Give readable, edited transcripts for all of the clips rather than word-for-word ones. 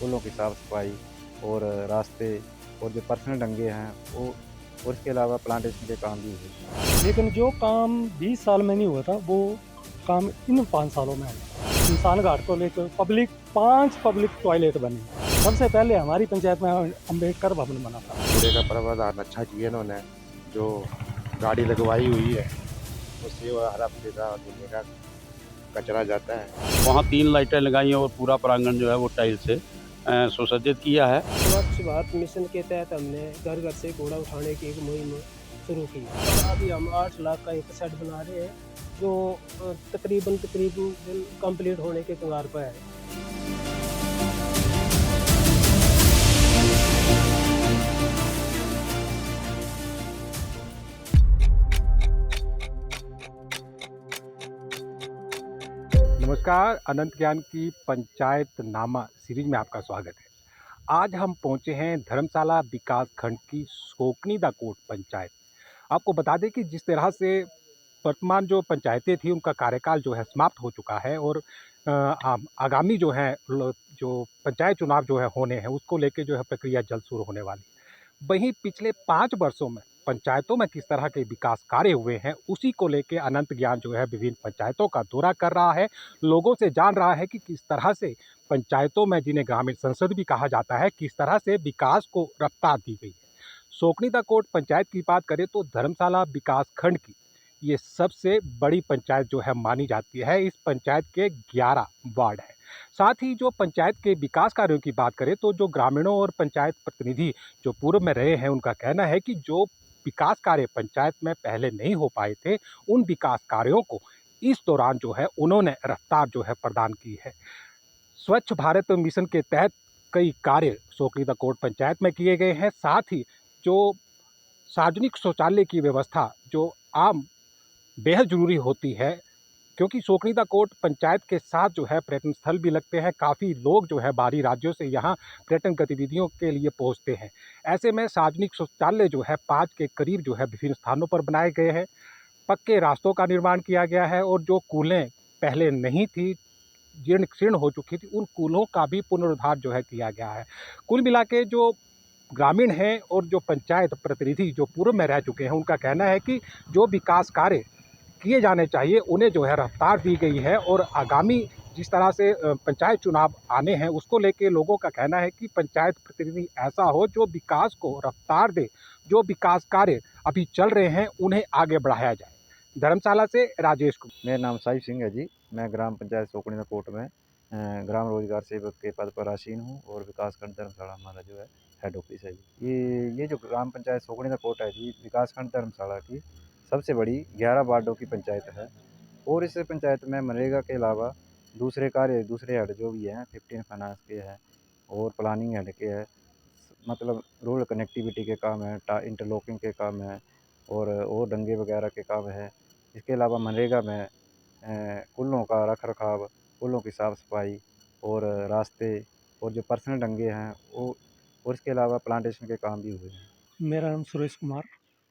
पुलों की साफ़ सफाई और रास्ते और जो पर्सनल डंगे हैं वो, और इसके अलावा प्लांटेशन के काम भी हुए। लेकिन जो काम 20 साल में नहीं हुआ था, वो काम इन 5 सालों में हुआ। शमशान घाट को लेकर 5 पब्लिक टॉयलेट बने। सबसे पहले हमारी पंचायत में अम्बेडकर भवन बना था। कूड़े का प्रावधान अच्छा किया इन्होंने, जो गाड़ी लगवाई हुई है उससे वो हर हफ्ते का धुलने का कचरा जाता है। वहाँ 3 लाइटें लगाई हैं और पूरा प्रांगण जो है वो टाइल से सुसज्जित किया है। स्वच्छ भारत मिशन के तहत हमने घर घर से कूड़ा उठाने की एक मुहिम शुरू की। अभी हम 8 लाख का एक सेट बना रहे हैं जो तकरीबन कंप्लीट होने के कगार पर है। नमस्कार, अनंत ज्ञान की पंचायत नामा सीरीज में आपका स्वागत है। आज हम पहुंचे हैं धर्मशाला विकास खंड की सोकनी दा कोट पंचायत। आपको बता दें कि जिस तरह से वर्तमान जो पंचायतें थी उनका कार्यकाल जो है समाप्त हो चुका है और आगामी जो है जो पंचायत चुनाव जो है होने हैं उसको लेके जो है प्रक्रिया जल्द शुरू होने वाली है। वहीं पिछले 5 वर्षों में पंचायतों में किस तरह के विकास कार्य हुए हैं उसी को लेके अनंत ज्ञान जो है विभिन्न पंचायतों का दौरा कर रहा है, लोगों से जान रहा है कि किस तरह से पंचायतों में, जिन्हें ग्रामीण संसद भी कहा जाता है, किस तरह से विकास को रफ्तार दी गई है। सोकनी दा कोट पंचायत की बात करें तो धर्मशाला विकास खंड की ये सबसे बड़ी पंचायत जो है मानी जाती है। इस पंचायत के 11 वार्ड हैं। साथ ही जो पंचायत के विकास कार्यों की बात करें तो जो ग्रामीणों और पंचायत प्रतिनिधि जो पूर्व में रहे हैं उनका कहना है कि जो विकास कार्य पंचायत में पहले नहीं हो पाए थे, उन विकास कार्यों को इस दौरान जो है उन्होंने रफ्तार जो है प्रदान की है। स्वच्छ भारत मिशन के तहत कई कार्य सोकनी दा कोट पंचायत में किए गए हैं। साथ ही जो सार्वजनिक शौचालय की व्यवस्था जो आम बेहद ज़रूरी होती है, क्योंकि सोकनी दा कोट पंचायत के साथ जो है पर्यटन स्थल भी लगते हैं। काफ़ी लोग जो है बाहरी राज्यों से यहाँ पर्यटन गतिविधियों के लिए पहुँचते हैं। ऐसे में सार्वजनिक शौचालय जो है 5 के करीब जो है विभिन्न स्थानों पर बनाए गए हैं। पक्के रास्तों का निर्माण किया गया है और जो कूलें पहले नहीं थी, जीर्ण शीर्ण हो चुकी थी, उन कूलों का भी पुनरुद्धार जो है किया गया है। कुल मिला के जो ग्रामीण हैं और जो पंचायत प्रतिनिधि जो पूर्व में रह चुके हैं, उनका कहना है कि जो विकास कार्य किए जाने चाहिए उन्हें जो है रफ्तार दी गई है और आगामी जिस तरह से पंचायत चुनाव आने हैं उसको लेके लोगों का कहना है कि पंचायत प्रतिनिधि ऐसा हो जो विकास को रफ्तार दे, जो विकास कार्य अभी चल रहे हैं उन्हें आगे बढ़ाया जाए। धर्मशाला से राजेश कुमार। मेरा नाम साहिब सिंह है जी। मैं ग्राम पंचायत सोकनी दा कोट में ग्राम रोजगार सेवक के पद पर आसीन हूँ और विकासखंड धर्मशाला हमारा जो है हेड ऑफिस है जी। ये जो ग्राम पंचायत सोकनी दा कोट है जी, विकासखंड धर्मशाला की सबसे बड़ी 11 वार्डों की पंचायत है और इस पंचायत में मनरेगा के अलावा दूसरे कार्य, दूसरे हेड जो भी हैं 15 फाइनेंस के हैं और प्लानिंग हेड के हैं, मतलब रोड कनेक्टिविटी के काम हैं, इंटरलॉकिंग के काम हैं और डंगे वगैरह के काम हैं। इसके अलावा मनरेगा में पुलों का रख रखाव, पुलों की साफ़ सफाई और रास्ते और जो पर्सनल डंगे हैं वो, और इसके अलावा प्लांटेशन के काम भी हुए हैं। मेरा नाम सुरेश कुमार।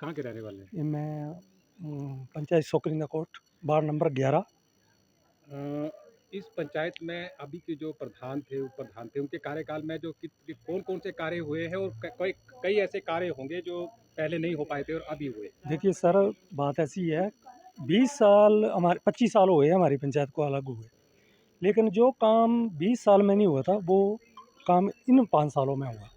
कहाँ के रहने वाले हैं? ये मैं पंचायत सोकनी दा कोट वार्ड नंबर 11। इस पंचायत में अभी के जो प्रधान थे उनके कार्यकाल में जो कौन कौन से कार्य हुए हैं और कई ऐसे कार्य होंगे जो पहले नहीं हो पाए थे और अभी हुए। देखिए सर, बात ऐसी है, 20 साल हमारे 25 साल हुए हमारी पंचायत को अलग हुए, लेकिन जो काम 20 साल में नहीं हुआ था वो काम इन 5 सालों में हुआ।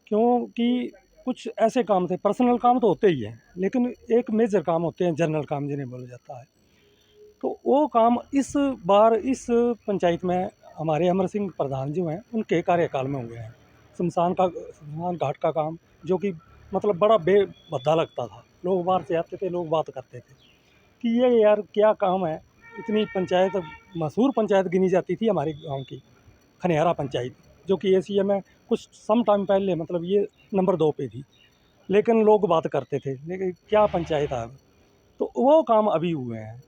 क्योंकि कुछ ऐसे काम थे, पर्सनल काम तो होते ही हैं, लेकिन एक मेजर काम होते हैं, जनरल काम जिन्हें बोला जाता है। तो वो काम इस बार इस पंचायत में हमारे अमर सिंह प्रधान जो हैं उनके कार्यकाल में हुए हैं। शमशान घाट का काम, जो कि मतलब बड़ा बेभद्दा लगता था, लोग बाहर से आते थे, लोग बात करते थे कि ये यार क्या काम है। इतनी पंचायत, मशहूर पंचायत गिनी जाती थी हमारे गांव की, खनियारा पंचायत, जो कि एशिया में कुछ सम टाइम पहले मतलब ये नंबर 2 पे थी, लेकिन लोग बात करते थे, लेकिन क्या पंचायत है। तो वो काम अभी हुए हैं।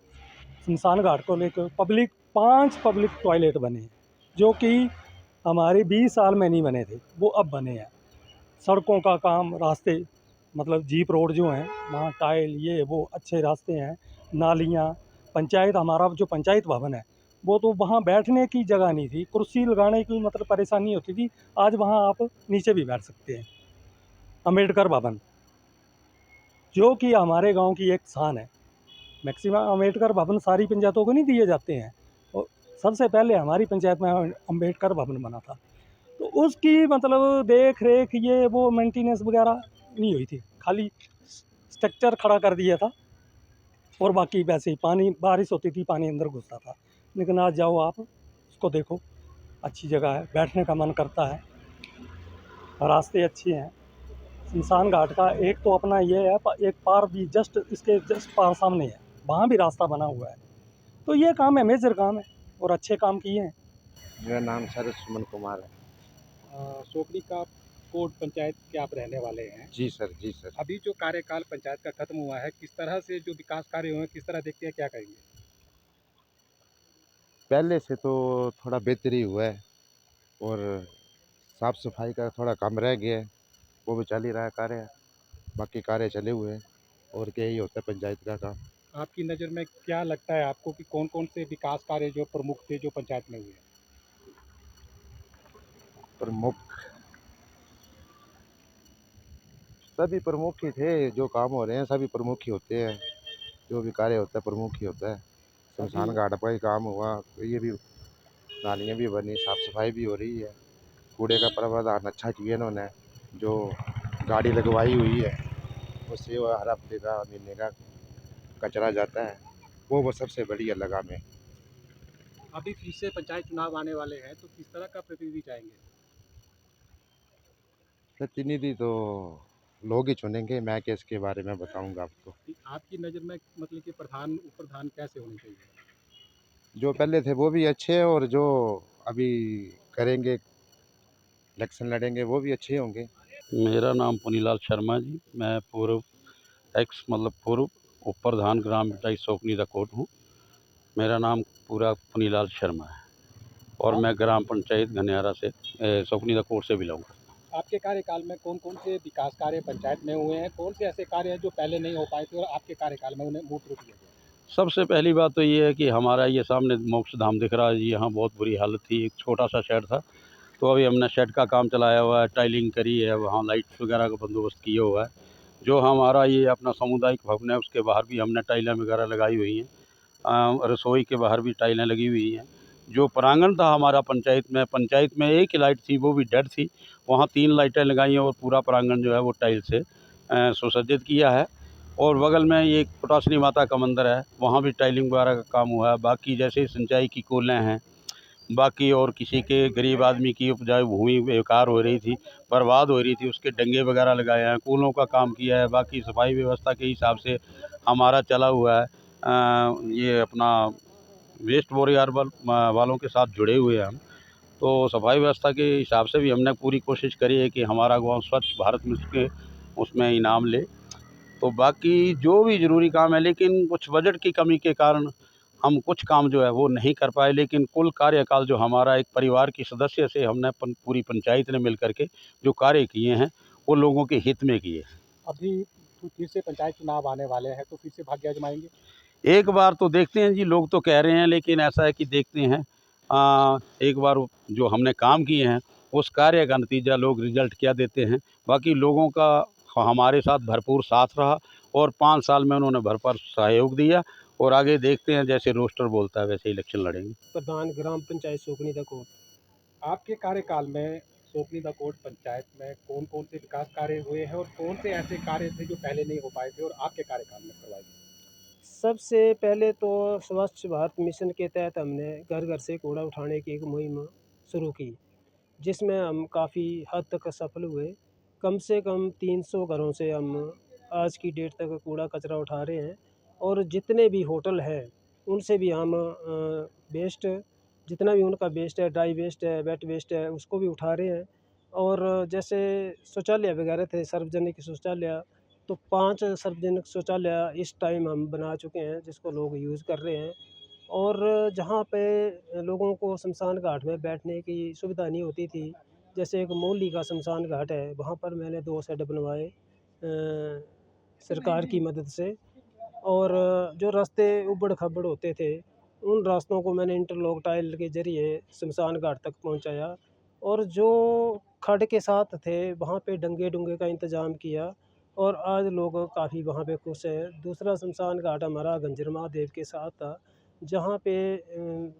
शमशान घाट को लेकर 5 पब्लिक टॉयलेट बने हैं, जो कि हमारे 20 साल में नहीं बने थे, वो अब बने हैं। सड़कों का काम, रास्ते, मतलब जीप रोड जो हैं वहाँ टाइल ये वो अच्छे रास्ते हैं, नालियाँ। पंचायत, हमारा जो पंचायत भवन है वो तो वहाँ बैठने की जगह नहीं थी, कुर्सी लगाने की मतलब परेशानी होती थी। आज वहाँ आप नीचे भी बैठ सकते हैं। अम्बेडकर भवन, जो कि हमारे गांव की एक शान है। मैक्सिमम अम्बेडकर भवन सारी पंचायतों को नहीं दिए जाते हैं, और सबसे पहले हमारी पंचायत में अम्बेडकर भवन बना था। तो उसकी मतलब देख रेख ये वो मेंटेनेंस वगैरह नहीं हुई थी, खाली स्ट्रक्चर खड़ा कर दिया था और बाकी वैसे ही पानी, बारिश होती थी पानी अंदर घुसता था। लेकिन आज जाओ आप उसको देखो, अच्छी जगह है, बैठने का मन करता है, रास्ते अच्छे हैं। शमशान घाट का एक तो अपना ये है, एक पार भी जस्ट इसके जस्ट पार सामने है, वहाँ भी रास्ता बना हुआ है। तो ये काम है, मेजर काम है और अच्छे काम किए हैं। मेरा नाम सर सुमन कुमार है। सोकनी का कोट पंचायत के आप रहने वाले हैं। जी सर, जी सर। अभी जो कार्यकाल पंचायत का खत्म हुआ है, किस तरह से जो विकास कार्य हुए हैं, किस तरह देखते हैं, क्या कहेंगे? पहले से तो थोड़ा बेहतर ही हुआ है और साफ सफाई का थोड़ा कम रह गया है, वो भी चल ही रहा है कार्य। बाकी कार्य चले हुए हैं और क्या ही होता है पंचायत का काम। आपकी नज़र में क्या लगता है आपको कि कौन कौन से विकास कार्य जो प्रमुख थे जो पंचायत में हुए हैं? प्रमुख सभी प्रमुख ही थे, जो काम हो रहे हैं सभी प्रमुख ही होते हैं, जो भी कार्य होता है प्रमुख ही होता है। अभी शमशान घाट का ही काम हुआ तो ये भी नालियाँ भी बनी, साफ सफाई भी हो रही है, कूड़े का प्रावधान अच्छा किया इन्होंने, जो गाड़ी लगवाई हुई है उससे वो हर हफ्ते का महीने का कचरा जाता है, वो सबसे बढ़िया लगा हमें। अभी फिर से पंचायत चुनाव आने वाले हैं, तो किस तरह का प्रतिनिधि चाहेंगे? प्रतिनिधि तो लोग ही चुनेंगे, मैं क्या इसके बारे में बताऊंगा आपको। कि आपकी नज़र में मतलब कि प्रधान उप प्रधान कैसे होने चाहिए? जो पहले थे वो भी अच्छे हैं और जो अभी करेंगे इलेक्शन लड़ेंगे वो भी अच्छे होंगे। मेरा नाम पुनीलाल शर्मा जी, मैं पूर्व पूर्व उप प्रधान ग्राम पंचायत सोकनी दा कोट हूँ। मेरा नाम पूरा पुनीलाल शर्मा है और मैं ग्राम पंचायत घनियारा से सोकनी दा कोट से बिलोंग करता हूँ। आपके कार्यकाल में कौन कौन से विकास कार्य पंचायत में हुए हैं, कौन से ऐसे कार्य हैं जो पहले नहीं हो पाए थे और आपके कार्यकाल में उन्हें मूर्त रूप दिया गया? सबसे पहली बात तो ये है कि हमारा ये सामने मोक्ष धाम दिख रहा है जी, यहाँ बहुत बुरी हालत थी, एक छोटा सा शेड था। तो अभी हमने शेड का काम चलाया हुआ है, टाइलिंग करी है, वहाँ लाइट्स वगैरह का बंदोबस्त किया हुआ है। जो हमारा ये अपना सामुदायिक भवन है उसके बाहर भी हमने टाइलें वगैरह लगाई हुई हैं। रसोई के बाहर भी टाइलें लगी हुई हैं। जो प्रांगण था हमारा पंचायत में एक ही लाइट थी, वो भी डेड थी। वहाँ 3 लाइटें लगाई हैं और पूरा प्रांगण जो है वो टाइल से सुसज्जित किया है। और बगल में ये एक पुटासनी माता का मंदिर है, वहाँ भी टाइलिंग वगैरह का काम हुआ है। बाकी जैसे सिंचाई की कूलें हैं, बाकी और किसी के गरीब आदमी की उपजाऊ भूमि बेकार हो रही थी, बर्बाद हो रही थी, उसके डंगे वगैरह लगाए हैं, कूलों का काम किया है। बाकी सफाई व्यवस्था के हिसाब से हमारा चला हुआ है। ये अपना वेस्ट बोरियार वालों के साथ जुड़े हुए हैं हम। तो सफाई व्यवस्था के हिसाब से भी हमने पूरी कोशिश करी है कि हमारा गाँव स्वच्छ भारत मिशन के उसमें इनाम ले। तो बाकी जो भी ज़रूरी काम है, लेकिन कुछ बजट की कमी के कारण हम कुछ काम जो है वो नहीं कर पाए। लेकिन कुल कार्यकाल जो हमारा एक परिवार के सदस्य से हमने पूरी पंचायत ने मिल करके जो कार्य किए हैं वो लोगों के हित में किए। अभी तो फिर से पंचायत चुनाव आने वाले हैं, तो फिर से भाग्य आजमाएंगे? एक बार तो देखते हैं जी, लोग तो कह रहे हैं, लेकिन ऐसा है कि देखते हैं। एक बार जो हमने काम किए हैं उस कार्य का नतीजा लोग रिजल्ट क्या देते हैं। बाकी लोगों का हमारे साथ भरपूर साथ रहा और 5 साल में उन्होंने भरपूर सहयोग दिया और आगे देखते हैं, जैसे रोस्टर बोलता है वैसे इलेक्शन लड़ेंगे। प्रधान ग्राम पंचायत सोकनी दा कोट। आपके कार्यकाल में सोकनी दा कोट पंचायत में कौन कौन से विकास कार्य हुए हैं और कौन से ऐसे कार्य थे जो पहले नहीं हो पाए थे और आपके कार्यकाल में करवाए गए? सबसे पहले तो स्वच्छ भारत मिशन के तहत हमने घर घर से कूड़ा उठाने की एक मुहिम शुरू की, जिसमें हम काफ़ी हद तक सफल हुए। कम से कम 300 घरों से हम आज की डेट तक कूड़ा कचरा उठा रहे हैं, और जितने भी होटल हैं उनसे भी हम वेस्ट, जितना भी उनका वेस्ट है, ड्राई वेस्ट है, वेट वेस्ट है, उसको भी उठा रहे हैं। और जैसे शौचालय वगैरह थे, सार्वजनिक शौचालय, तो 5 सार्वजनिक शौचालय इस टाइम हम बना चुके हैं जिसको लोग यूज़ कर रहे हैं। और जहाँ पे लोगों को शमशान घाट में बैठने की सुविधा नहीं होती थी, जैसे एक मौली का शमशान घाट है, वहाँ पर मैंने 2 शेड बनवाए सरकार की मदद से। और जो रास्ते ऊबड़ खाबड़ होते थे उन रास्तों को मैंने इंटरलॉक टाइल के ज़रिए शमशान घाट तक पहुंचाया। और जो खड्ड के साथ थे वहाँ पे डंगे डुंगे का इंतज़ाम किया, और आज लोग काफ़ी वहाँ पे खुश हैं। दूसरा शमशान घाट हमारा गंजर महादेव के साथ था, जहाँ पे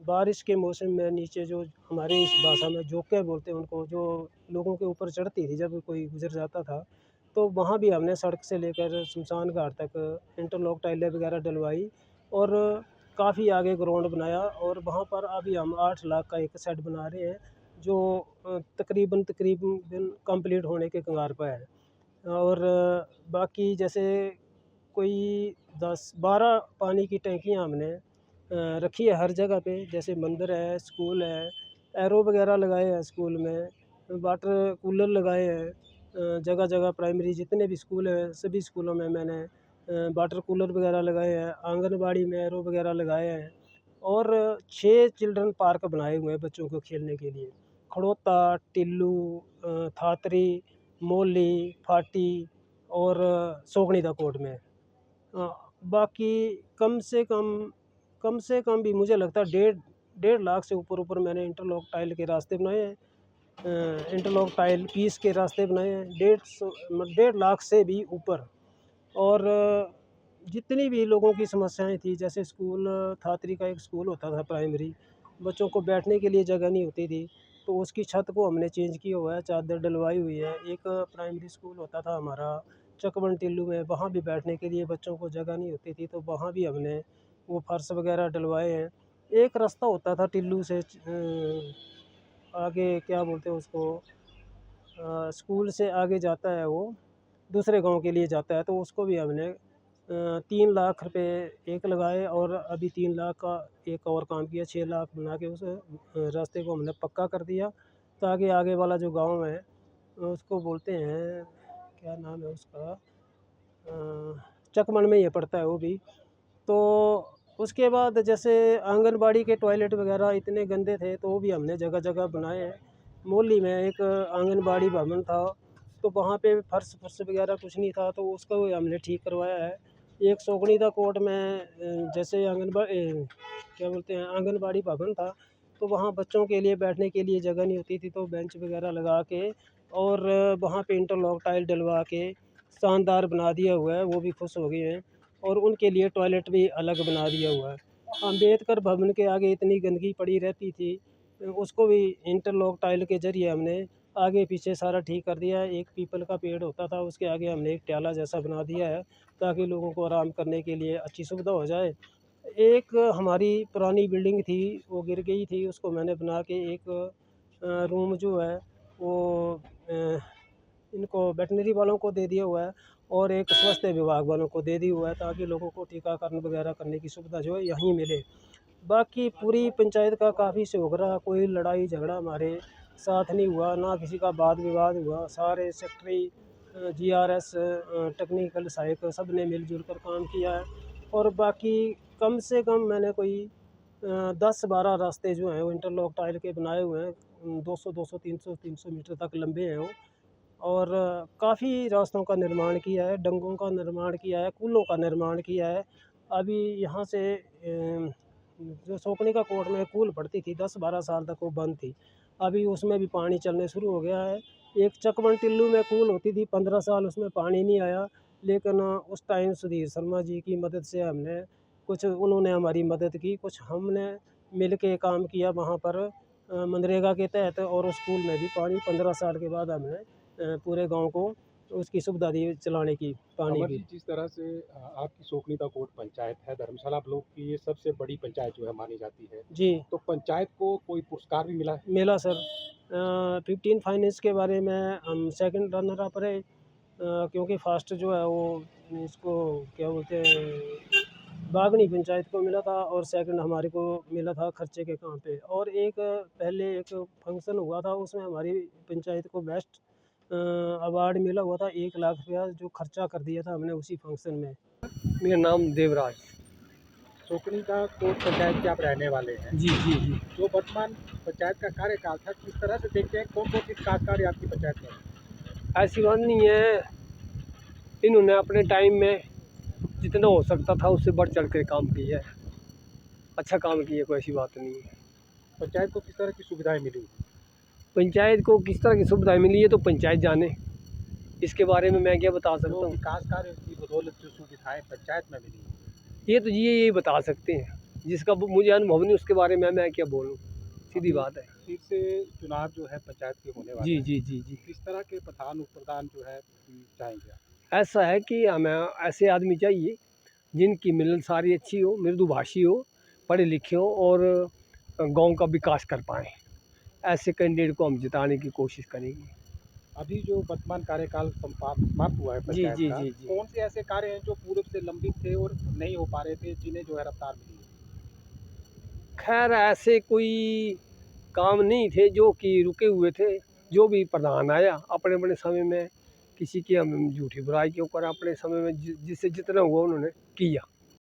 बारिश के मौसम में नीचे जो हमारे इस भाषा में जोके बोलते हैं उनको, जो लोगों के ऊपर चढ़ती थी जब कोई गुजर जाता था, तो वहाँ भी हमने सड़क से लेकर शमशान घाट तक इंटरलॉक टाइलें वगैरह डलवाई, और काफ़ी आगे ग्राउंड बनाया। और वहाँ पर अभी हम 8 लाख का एक शेड बना रहे हैं, जो तकरीबन कंप्लीट होने के कगार पर है। और बाकी जैसे कोई 10-12 पानी की टंकियाँ हमने रखी है हर जगह पे, जैसे मंदिर है, स्कूल है, एरो वगैरह लगाए हैं स्कूल में, वाटर कूलर लगाए हैं। जगह जगह प्राइमरी जितने भी स्कूल हैं सभी स्कूलों में मैंने वाटर कूलर वगैरह लगाए हैं, आंगनबाड़ी में एरो वगैरह लगाए हैं। और 6 चिल्ड्रन पार्क बनाए हुए हैं बच्चों को खेलने के लिए, खड़ोता, टिल्लू, थातरी, मोली, फाटी और सोगनीदा कोट में। बाकी कम से कम भी मुझे लगता है 1.5 लाख से ऊपर मैंने इंटरलॉक टाइल के रास्ते बनाए हैं। इंटरलॉक टाइल पीस के रास्ते बनाए हैं 1.5 लाख से भी ऊपर। और जितनी भी लोगों की समस्याएं थी, जैसे स्कूल थातरी का एक स्कूल होता था प्राइमरी, बच्चों को बैठने के लिए जगह नहीं होती थी, तो उसकी छत को हमने चेंज किया हुआ है, चादर डलवाई हुई है। एक प्राइमरी स्कूल होता था हमारा चकबन टिल्लू में, वहाँ भी बैठने के लिए बच्चों को जगह नहीं होती थी, तो वहाँ भी हमने वो फर्श वगैरह डलवाए हैं। एक रास्ता होता था टिल्लू से आगे, क्या बोलते हैं उसको, स्कूल से आगे जाता है वो, दूसरे गांव के लिए जाता है, तो उसको भी हमने 3 लाख रुपए एक लगाए, और अभी 3 लाख का एक और काम किया, 6 लाख बना के उस रास्ते को हमने पक्का कर दिया, ताकि आगे वाला जो गांव है उसको बोलते हैं, क्या नाम है उसका, चकमन में ये पड़ता है वो भी। तो उसके बाद जैसे आंगनबाड़ी के टॉयलेट वगैरह इतने गंदे थे, तो वो भी हमने जगह जगह बनाए हैं। मोहल्ली में एक आंगनबाड़ी भवन था, तो वहाँ पे फर्श फर्श वगैरह कुछ नहीं था, तो उसको भी हमने ठीक करवाया है। एक सोगनीदा कोट में जैसे क्या बोलते हैं, आंगनबाड़ी भवन था, तो वहाँ बच्चों के लिए बैठने के लिए जगह नहीं होती थी, तो बेंच वगैरह लगा के और वहाँ पे इंटरलॉक टाइल डलवा के शानदार बना दिया हुआ है, वो भी खुश हो गए हैं। और उनके लिए टॉयलेट भी अलग बना दिया हुआ है। अम्बेडकर भवन के आगे इतनी गंदगी पड़ी रहती थी, उसको भी इंटरलॉक टाइल के ज़रिए हमने आगे पीछे सारा ठीक कर दिया है। एक पीपल का पेड़ होता था, उसके आगे हमने एक ट्याला जैसा बना दिया है, ताकि लोगों को आराम करने के लिए अच्छी सुविधा हो जाए। एक हमारी पुरानी बिल्डिंग थी, वो गिर गई थी, उसको मैंने बना के एक रूम जो है वो इनको वेटनरी वालों को दे दिया हुआ है, और एक स्वास्थ्य विभाग वालों को दे दिया हुआ है, ताकि लोगों को टीकाकरण वगैरह करने की सुविधा जो है यहीं मिले। बाकी पूरी पंचायत का काफ़ी सहयोग रहा, कोई लड़ाई झगड़ा हमारे साथ नहीं हुआ, ना किसी का वाद विवाद हुआ। सारे सेक्रेटरी, जीआरएस, टेक्निकल सहायक सब ने मिलजुल कर काम किया है। और बाकी कम से कम मैंने कोई 10-12 रास्ते जो हैं वो इंटरलॉक टाइल के बनाए हुए हैं, 200-200, 300-300 मीटर तक लंबे हैं वो। और काफ़ी रास्तों का निर्माण किया है, डंगों का निर्माण किया है, पुलों का निर्माण किया है। अभी यहाँ से जो सोकनी का कोट में कूल पड़ती थी 10-12 साल तक वो बंद थी, अभी उसमें भी पानी चलने शुरू हो गया है। एक चकवन टिल्लू में कूल होती थी 15 साल, उसमें पानी नहीं आया, लेकिन उस टाइम सुधीर शर्मा जी की मदद से हमने कुछ, उन्होंने हमारी मदद की, कुछ हमने मिल के काम किया वहाँ पर मनरेगा के तहत। और उस स्कूल में भी पानी 15 साल के बाद हमने पूरे गांव को उसकी सुविधा दी चलाने की, पानी अमर की। जी, जिस तरह से आपकी सोकनीदा कोट पंचायत है, धर्मशाला ब्लॉक की ये सबसे बड़ी पंचायत जो है मानी जाती है, जी तो पंचायत को कोई पुरस्कार भी मिला है? मिला सर। 15 फाइनेंस के बारे में हम सेकंड रनर अप रहे, क्योंकि फर्स्ट जो है वो इसको क्या बोलते हैं, बागनी पंचायत को मिला था, और सेकंड हमारे को मिला था खर्चे के काम पे। और एक पहले एक फंक्शन हुआ था, उसमें हमारी पंचायत को बेस्ट अवार्ड मिला हुआ था, 1 लाख रुपया जो खर्चा कर दिया था हमने उसी फंक्शन में। मेरा नाम देवराज। सोकनीदा कोट पंचायत के आप रहने वाले हैं, जी जी जी। जो वर्तमान पंचायत का कार्यकाल था, किस तरह से देखते हैं, कौन कौन सी विकास कार्य आपकी पंचायत में? ऐसी बात नहीं है, इन्होंने अपने टाइम में जितना हो सकता था उससे बढ़ चढ़ कर काम किया है। अच्छा काम किया, कोई ऐसी बात नहीं है। पंचायत को किस तरह की सुविधाएं मिली? पंचायत को किस तरह की सुविधाएं मिली है तो पंचायत जाने, इसके बारे में मैं क्या बता सकता जो हूँ। विकास कार्य की बदौलत जो सुविधाएं पंचायत में मिली, ये तो ये यही बता सकते हैं, जिसका मुझे अनुभव नहीं उसके बारे में मैं क्या बोलूँ, सीधी बात है। फिर से चुनाव जो है पंचायत के होने वाले जी हैं, जी जी जी। किस तरह के प्रधान उप प्रधान जो है चाहेंगे आप? ऐसा है कि हमें ऐसे आदमी चाहिए जिनकी मिलनसारी अच्छी हो, मृदुभाषी हो, पढ़े लिखे हो और गांव का विकास कर पाएँ। ऐसे कैंडिडेट को हम जिताने की कोशिश करेंगे। अभी जो वर्तमान कार्यकाल समाप्त हुआ है जी पंचायत जी का, जी जी। कौन से ऐसे कार्य हैं जो पूर्व से लंबित थे और नहीं हो पा रहे थे, जिन्हें जो है रफ्तार मिली है? खैर ऐसे कोई काम नहीं थे जो कि रुके हुए थे। जो भी प्रधान आया अपने अपने समय में, किसी की हम झूठी बुराई क्यों करें, अपने समय में जिससे जितना हुआ उन्होंने किया।